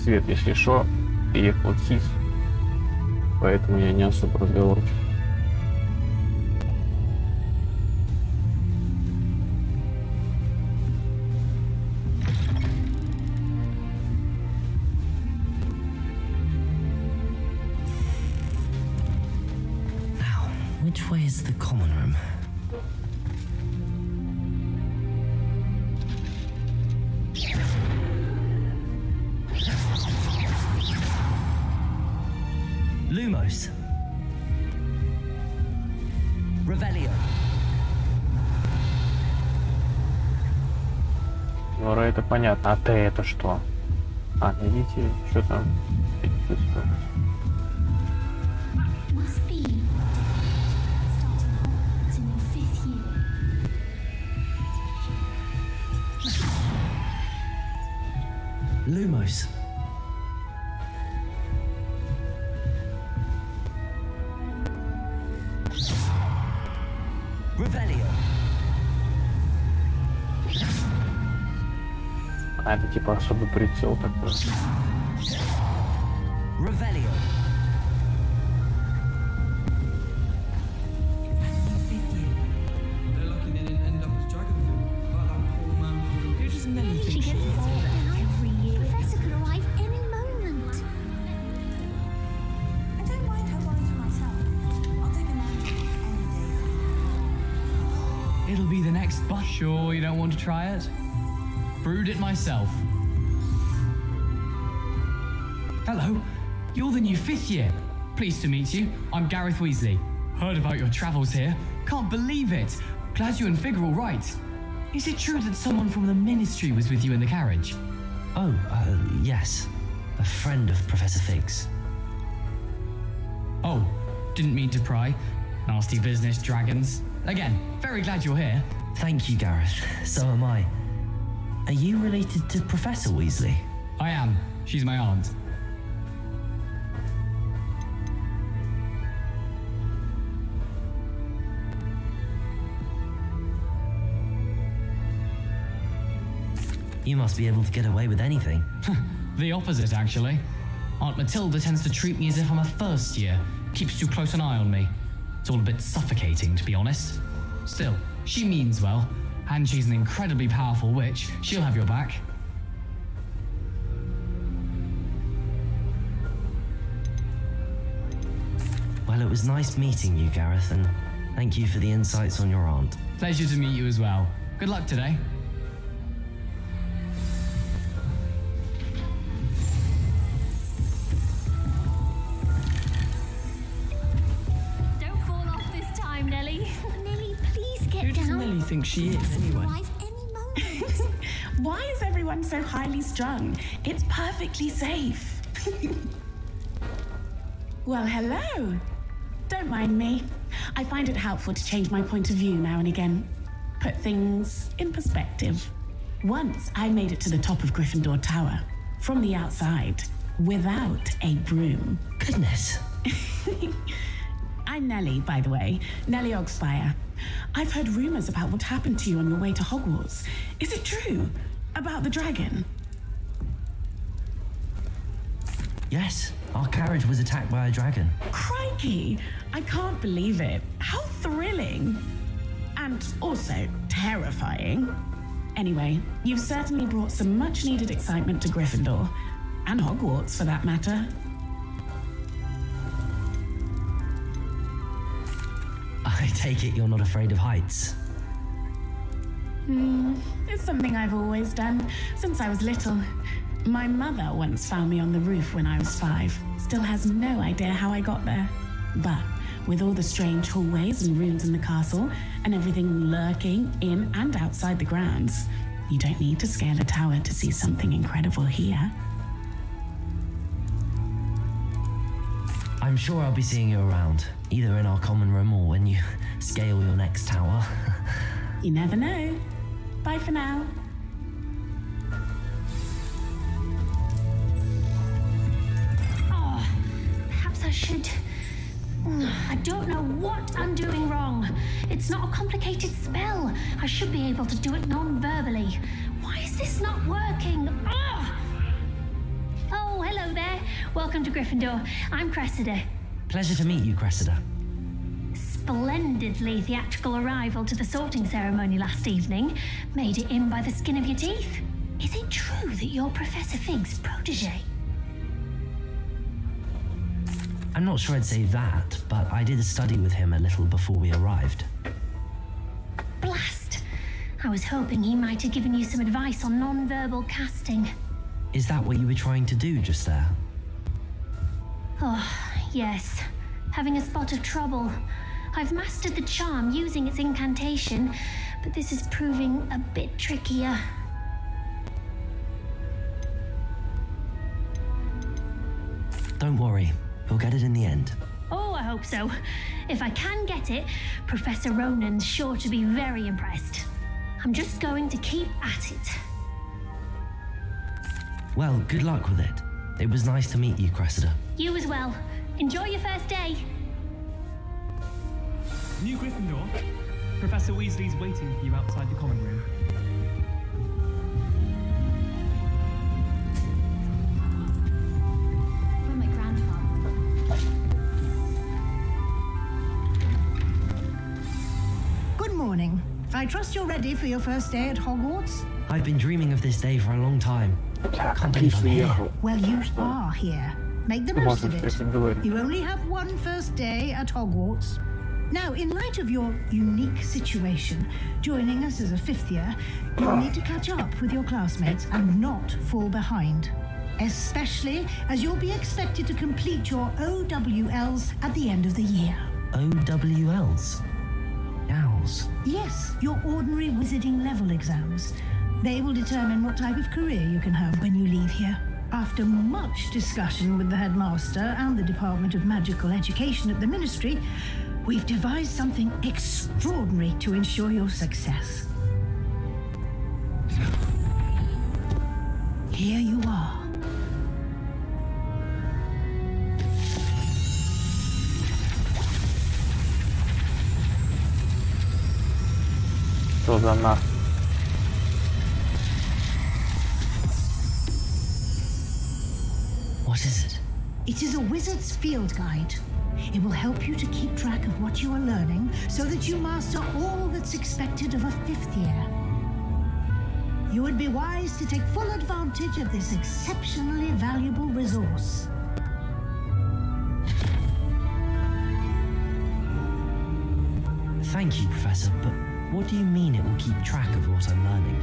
свет, если что, приехал ТИС, поэтому я не особо разговорчив. Which way is the common room? Lumos. Revelio. Нора, это понятно. А Т это что? А, видите, что там? Must be starting Hogwarts in your 5th year. Lumos. Revelio. А, это типа особый прицел такой. Revelio. They're lucky they didn't end up as Dragonville, like that poor man from... Who does Nelly She think she gets is? older every year. Professor could arrive any moment. I don't mind her going to myself. I'll take a nap any day. It'll be the next bus. Sure you don't want to try it? Brewed it myself. Hello, you're the new 5th year. Pleased to meet you. I'm Gareth Weasley. Heard about your travels here. Can't believe it. Glad you and Fig are all right. Is it true that someone from the Ministry was with you in the carriage? Oh, yes. A friend of Professor Fig's. Oh, didn't mean to pry. Nasty business, dragons. Again, very glad you're here. Thank you, Gareth. So am I. Are you related to Professor Weasley? I am. She's my aunt. You must be able to get away with anything. The opposite, actually. Aunt Matilda tends to treat me as if I'm a first year. Keeps too close an eye on me. It's all a bit suffocating, to be honest. Still, she means well, and she's an incredibly powerful witch. She'll have your back. Well, it was nice meeting you, Gareth, and thank you for the insights on your aunt. Pleasure to meet you as well. Good luck today. Don't fall off this time, Nelly. Nelly, please get Who does down. Nelly think she is, anyway? Arrive any moment. Why is everyone so highly strung? It's perfectly safe. Well, hello. Don't mind me. I find it helpful to change my point of view now and again. Put things in perspective. Once I made it to the top of Gryffindor Tower, from the outside, without a broom. Goodness. I'm Nellie, by the way, Nellie Ogspire. I've heard rumors about what happened to you on your way to Hogwarts. Is it true? About the dragon? Yes, our carriage was attacked by a dragon. Crikey! I can't believe it. How thrilling! And also terrifying. Anyway, you've certainly brought some much-needed excitement to Gryffindor. And Hogwarts, for that matter. I take it you're not afraid of heights. It's something I've always done, since I was little. My mother once found me on the roof when I was 5. Still has no idea how I got there. But with all the strange hallways and rooms in the castle, and everything lurking in and outside the grounds, you don't need to scale a tower to see something incredible here. I'm sure I'll be seeing you around, either in our common room or when you scale your next tower. You never know. Bye for now. Oh, perhaps I should. I don't know what I'm doing wrong. It's not a complicated spell. I should be able to do it non-verbally. Why is this not working? Ah! Oh, Oh, hello there. Welcome to Gryffindor. I'm Cressida. Pleasure to meet you, Cressida. Splendidly theatrical arrival to the sorting ceremony last evening. Made it in by the skin of your teeth. Is it true that you're Professor Fig's protege? I'm not sure I'd say that, but I did study with him a little before we arrived. Blast! I was hoping he might have given you some advice on non-verbal casting. Is that what you were trying to do just there? Oh, yes. Having a spot of trouble. I've mastered the charm using its incantation, but this is proving a bit trickier. Don't worry, we'll get it in the end. Oh, I hope so. If I can get it, Professor Ronan's sure to be very impressed. I'm just going to keep at it. Well, good luck with it. It was nice to meet you, Cressida. You as well. Enjoy your first day. New Gryffindor. Professor Weasley's waiting for you outside the common room. From my grandfather. Good morning. I trust you're ready for your first day at Hogwarts? I've been dreaming of this day for a long time. Can't believe I'm here. Well, you are here. Make the most of it. You only have one first day at Hogwarts. Now, in light of your unique situation, joining us as a fifth year, you'll need to catch up with your classmates and not fall behind. Especially as you'll be expected to complete your OWLs at the end of the year. OWLs? Owls? Yes, your ordinary wizarding level exams. They will determine what type of career you can have when you leave here. After much discussion with the headmaster and the Department of Magical Education at the Ministry, we've devised something extraordinary to ensure your success. Here you are. Co za ma. What is it? It is a wizard's field guide. It will help you to keep track of what you are learning so that you master all that's expected of a fifth year. You would be wise to take full advantage of this exceptionally valuable resource. Thank you, Professor, but what do you mean it will keep track of what I'm learning?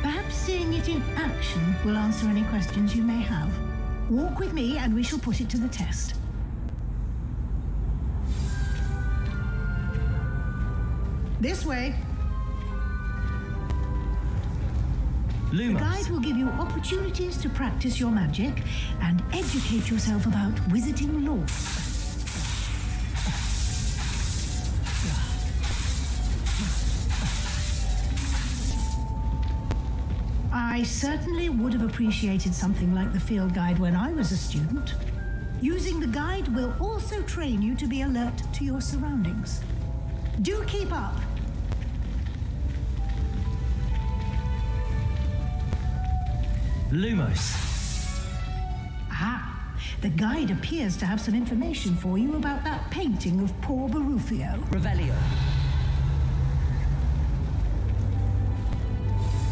Perhaps seeing it in action will answer any questions you may have. Walk with me and we shall put it to the test. This way. The Lumos! guide will give you opportunities to practice your magic and educate yourself about wizarding lore. I certainly would have appreciated something like the field guide when I was a student. Using the guide will also train you to be alert to your surroundings. Do keep up. Lumos! Ah, the guide appears to have some information for you about that painting of poor Barufio. Revelio!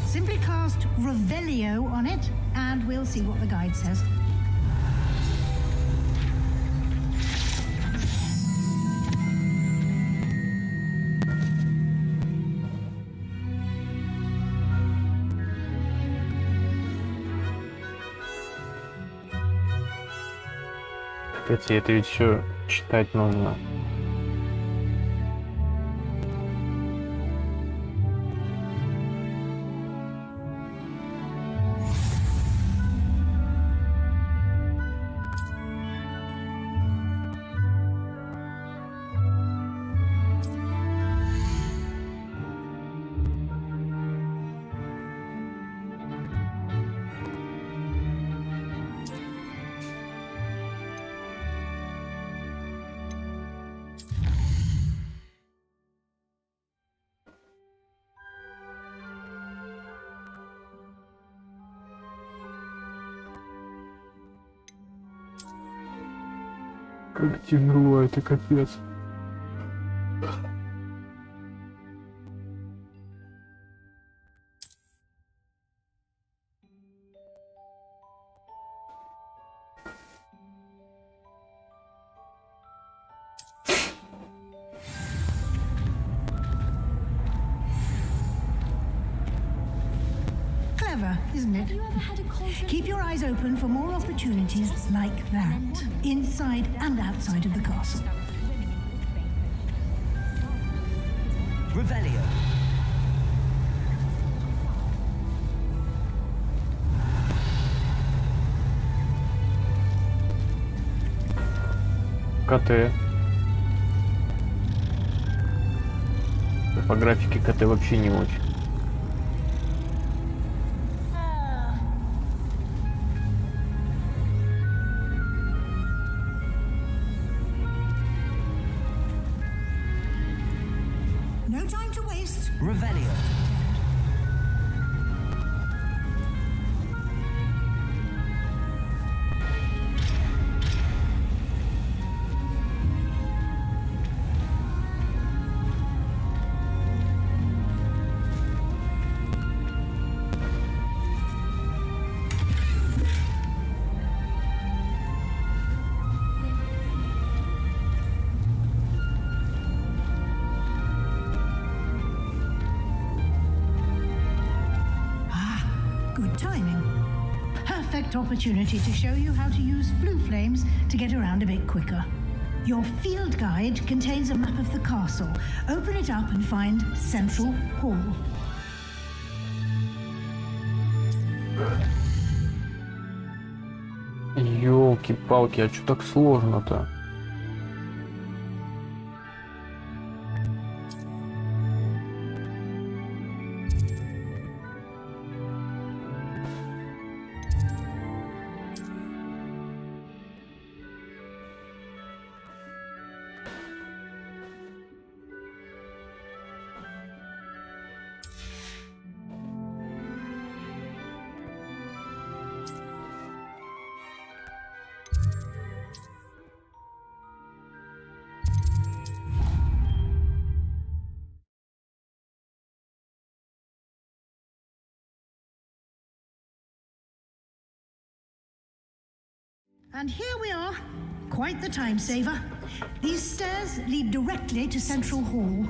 Simply cast Revelio on it, and we'll see what the guide says. Кстати, это ведь еще читать нужно. Как тяжело, это капец. Clever, isn't it? Keep your eyes open for more opportunities like that, inside and outside of the castle. Revelio. КТ. По графике КТ вообще не очень. No time to waste. Revelio. Good timing. Perfect opportunity to show you how to use blue flames to get around a bit quicker. Your field guide contains a map of the castle. Open it up and find Central Hall. Ёлки-палки, а чё так сложно-то? And here we are. Quite the time saver. These stairs lead directly to Central Hall.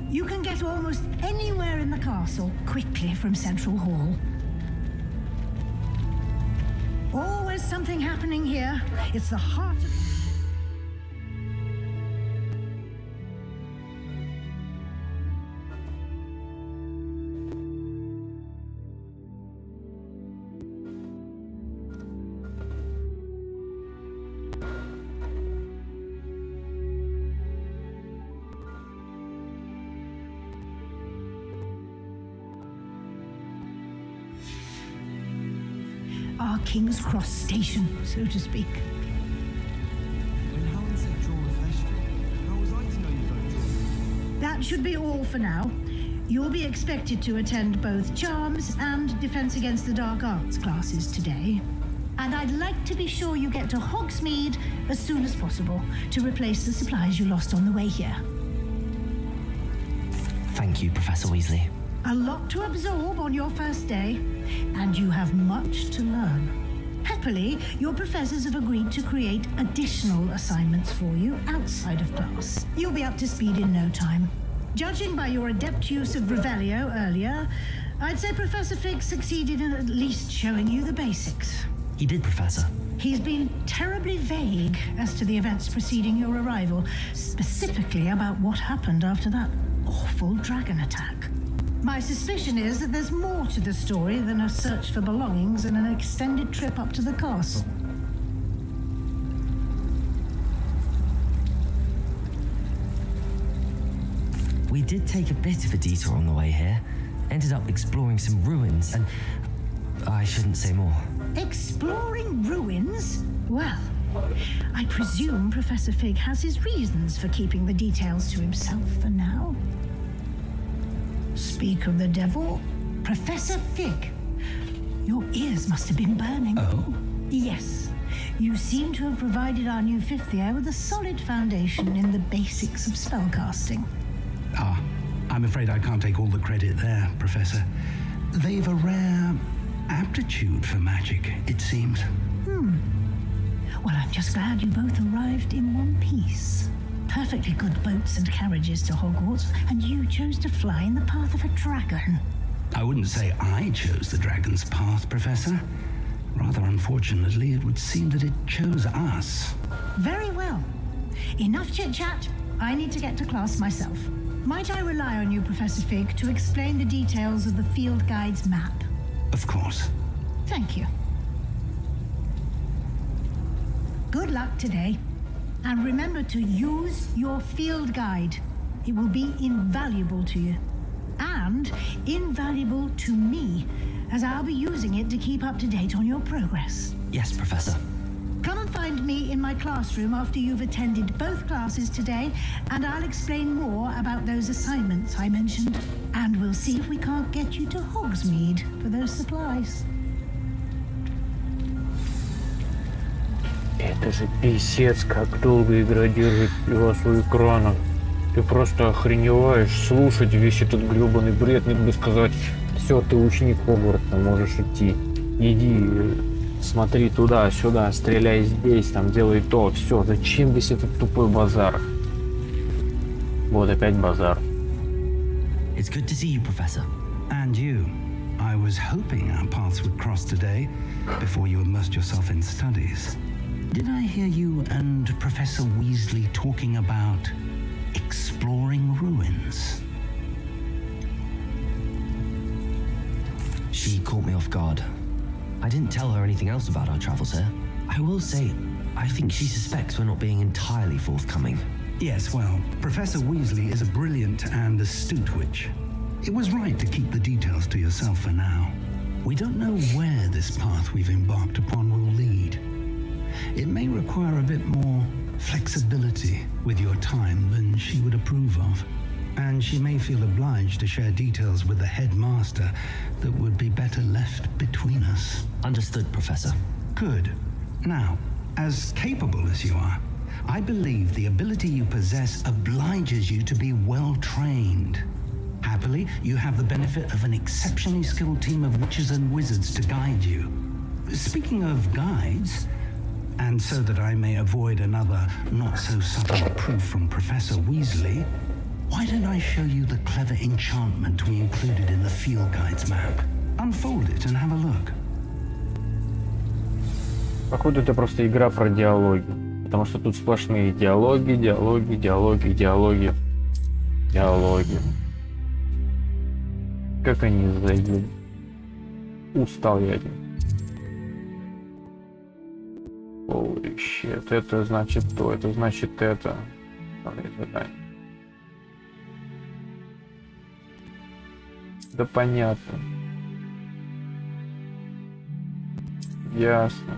You can get almost anywhere in the castle quickly from Central Hall. Always something happening here. It's the heart of... our King's Cross station, so to speak. When Helen said draw a flesh, how was I to know you don't draw? That should be all for now. You'll be expected to attend both Charms and Defense Against the Dark Arts classes today. And I'd like to be sure you get to Hogsmeade as soon as possible to replace the supplies you lost on the way here. Thank you, Professor Weasley. A lot to absorb on your first day, and you have much to learn. Happily, your professors have agreed to create additional assignments for you outside of class. You'll be up to speed in no time. Judging by your adept use of Revelio earlier, I'd say Professor Fig succeeded in at least showing you the basics. He did, Professor. He's been terribly vague as to the events preceding your arrival, specifically about what happened after that awful dragon attack. My suspicion is that there's more to the story than a search for belongings and an extended trip up to the castle. We did take a bit of a detour on the way here. Ended up exploring some ruins, and I shouldn't say more. Exploring ruins? Well, I presume Professor Fig has his reasons for keeping the details to himself for now. Speak of the devil, Professor Fig. Your ears must have been burning. Oh? Yes. You seem to have provided our new fifth year with a solid foundation in the basics of spellcasting. I'm afraid I can't take all the credit there, Professor. They've a rare aptitude for magic, it seems. Well, I'm just glad you both arrived in one piece. Perfectly good boats and carriages to Hogwarts, and you chose to fly in the path of a dragon. I wouldn't say I chose the dragon's path, Professor. Rather unfortunately, it would seem that it chose us. Very well. Enough chit-chat. I need to get to class myself. Might I rely on you, Professor Fig, to explain the details of the field guide's map? Of course. Thank you. Good luck today. And remember to use your field guide. It will be invaluable to you. And invaluable to me, as I'll be using it to keep up to date on your progress. Yes, Professor. Come and find me in my classroom after you've attended both classes today, and I'll explain more about those assignments I mentioned. And we'll see if we can't get you to Hogsmeade for those supplies. Это же писец, как долго игра держит его у экранов. Ты просто охреневаешь слушать весь этот гребаный бред. Мне бы сказать, все, ты ученик Хогвартса, можешь идти. Иди, смотри туда-сюда, стреляй здесь, там, делай то, все. Зачем весь этот тупой базар? Вот опять базар. It's good to see you, Professor. And you. I was hoping our paths would cross today before you immersed yourself in studies. Did I hear you and Professor Weasley talking about exploring ruins? She caught me off guard. I didn't tell her anything else about our travels here. I will say, I think she suspects we're not being entirely forthcoming. Yes, well, Professor Weasley is a brilliant and astute witch. It was right to keep the details to yourself for now. We don't know where this path we've embarked upon will lead. It may require a bit more flexibility with your time than she would approve of. And she may feel obliged to share details with the headmaster that would be better left between us. Understood, Professor. Good. Now, as capable as you are, I believe the ability you possess obliges you to be well trained. Happily, you have the benefit of an exceptionally skilled team of witches and wizards to guide you. Speaking of guides, and so that I may avoid another not-so-subtle proof from Professor Weasley, why don't I show you the clever enchantment we included in the field guide's map? Unfold it and have a look. Походу, это просто игра про диалоги. Потому что тут сплошные диалоги. Как они заедут. Устал я от них. Holy shit. Это значит то, это значит это. Да понятно. Ясно.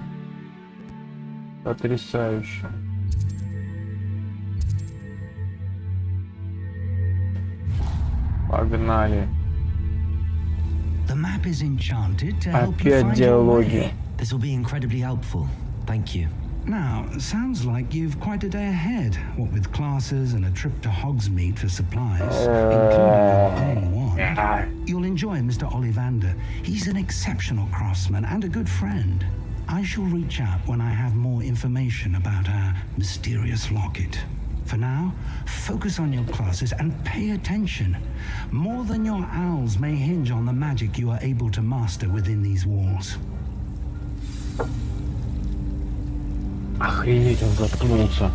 Потрясающе. Погнали. The map is enchanted to help you Опять find your way. диалоги. This will be incredibly helpful. Thank you. Now, sounds like you've quite a day ahead, what with classes and a trip to Hogsmeade for supplies, including your own wand. You'll enjoy Mr. Ollivander. He's an exceptional craftsman and a good friend. I shall reach out when I have more information about our mysterious locket. For now, focus on your classes and pay attention. More than your owls may hinge on the magic you are able to master within these walls. Охренеть, он заткнулся.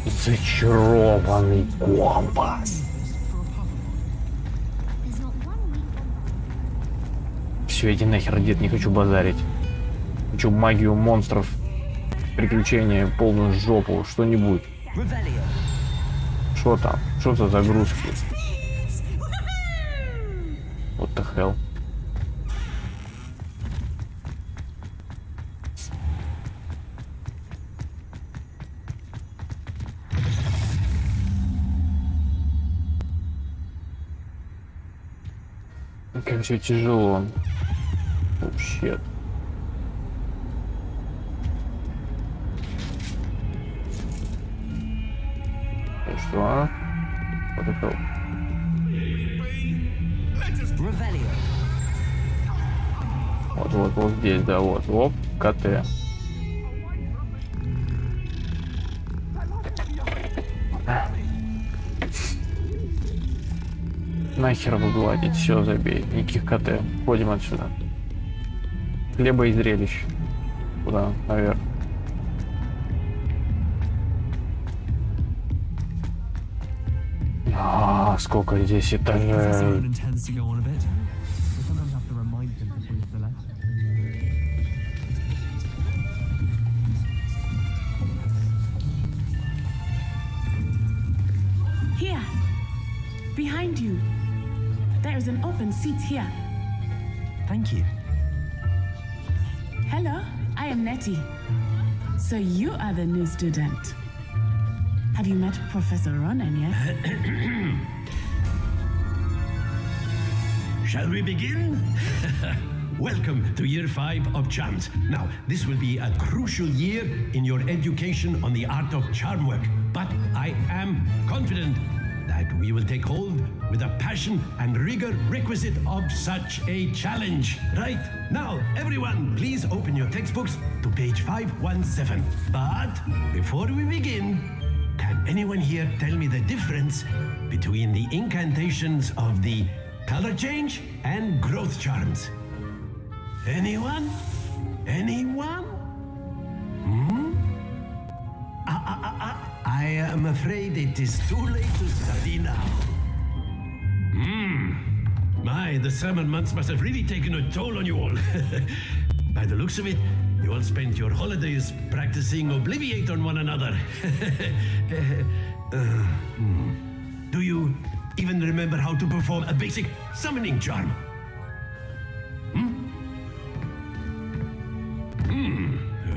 Зачарованный компас. Все, иди нахер, дед, не хочу базарить. Хочу магию монстров, приключения, полную жопу, что-нибудь. Что там? Что за загрузки? What the hell? Как все тяжело. Вообще. И что, а? Вот это. Revelio. Вот здесь, да, вот. Оп, КТ. Нахер выгладить, все, забей. Никаких КТ. Ходим отсюда. Хлеба и зрелищ. Куда? Наверх. Сколько здесь этажей. Professor intends to go on a bit. We sometimes have to remind him to please the left. Here, behind you. There is an open seat here. Thank you. Hello, I am Nettie. So you are the new student. Have you met Professor Ronan yet? Shall we begin? Welcome to year 5 of charms. Now, this will be a crucial year in your education on the art of charm work. But I am confident that we will take hold with the passion and rigor requisite of such a challenge. Right, now, everyone, please open your textbooks to page 517. But before we begin, can anyone here tell me the difference between the incantations of the color change and growth charms? Anyone? Anyone? I am afraid it is too late to study now. My, the summer months must have really taken a toll on you all. By the looks of it, you all spent your holidays practicing Obliviate on one another. Do you even remember how to perform a basic summoning charm?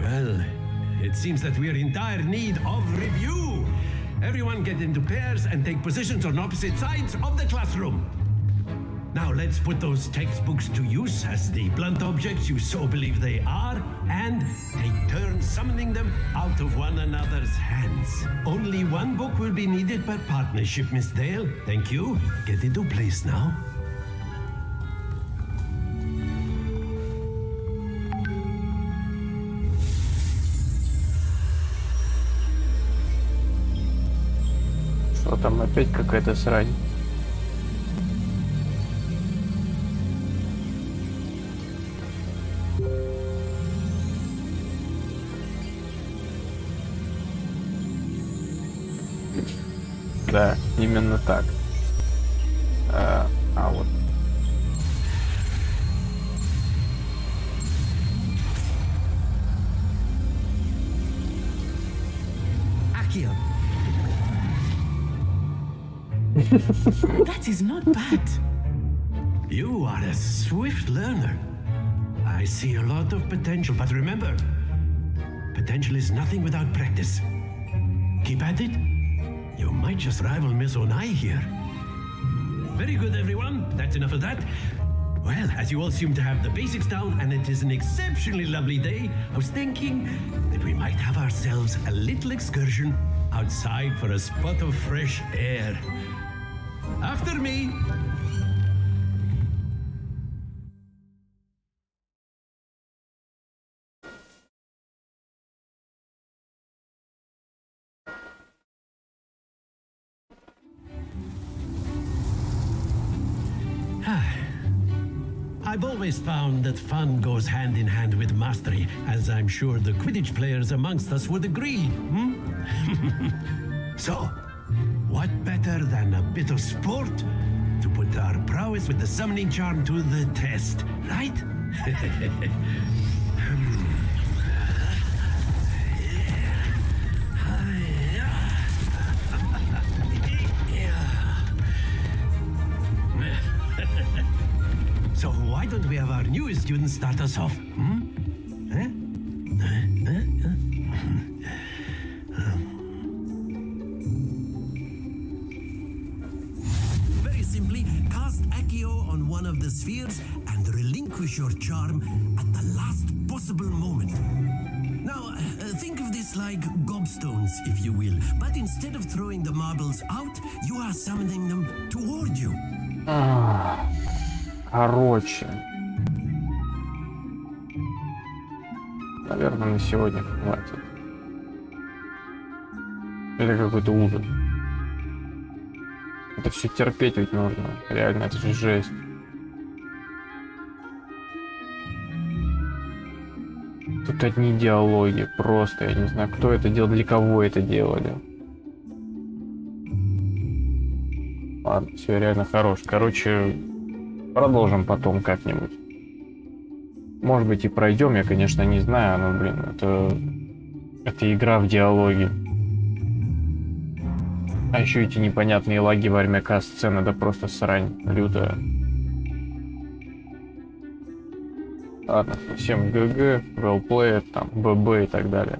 Well, it seems that we are in dire need of review. Everyone get into pairs and take positions on opposite sides of the classroom. Now let's put those textbooks to use as the blunt objects you so believe they are, and take turns summoning them out of one another's hands. Only one book will be needed per partnership, Miss Dale. Thank you. Get into place now. Что там опять какая-то срань? Да, именно так. Вот. Accio. That is not bad. You are a swift learner. I see a lot of potential, but remember, potential is nothing without practice. Keep at it. You might just rival Miss Onai here. Very good, everyone. That's enough of that. Well, as you all seem to have the basics down, and it is an exceptionally lovely day, I was thinking that we might have ourselves a little excursion outside for a spot of fresh air. After me. I've always found that fun goes hand in hand with mastery, as I'm sure the Quidditch players amongst us would agree. So, what better than a bit of sport to put our prowess with the summoning charm to the test, right? So why don't we have our newest student start us off? Very simply, cast Accio on one of the spheres and relinquish your charm at the last possible moment. Now, think of this like gobstones, if you will, but instead of throwing the marbles out, you are summoning them toward you. Короче. Наверное, на сегодня хватит. Это какой-то ужас. Это все терпеть ведь нужно. Реально, это же жесть. Тут одни диалоги, просто, я не знаю, кто это делал, для кого это делали. Ладно, все реально хорош. Короче, продолжим потом как-нибудь. Может быть и пройдем, я, конечно, не знаю, но, блин, это игра в диалоге. А еще эти непонятные лаги во время касс-сцены, да просто срань лютая. Ладно, всем ГГ, well played, там, ББ и так далее.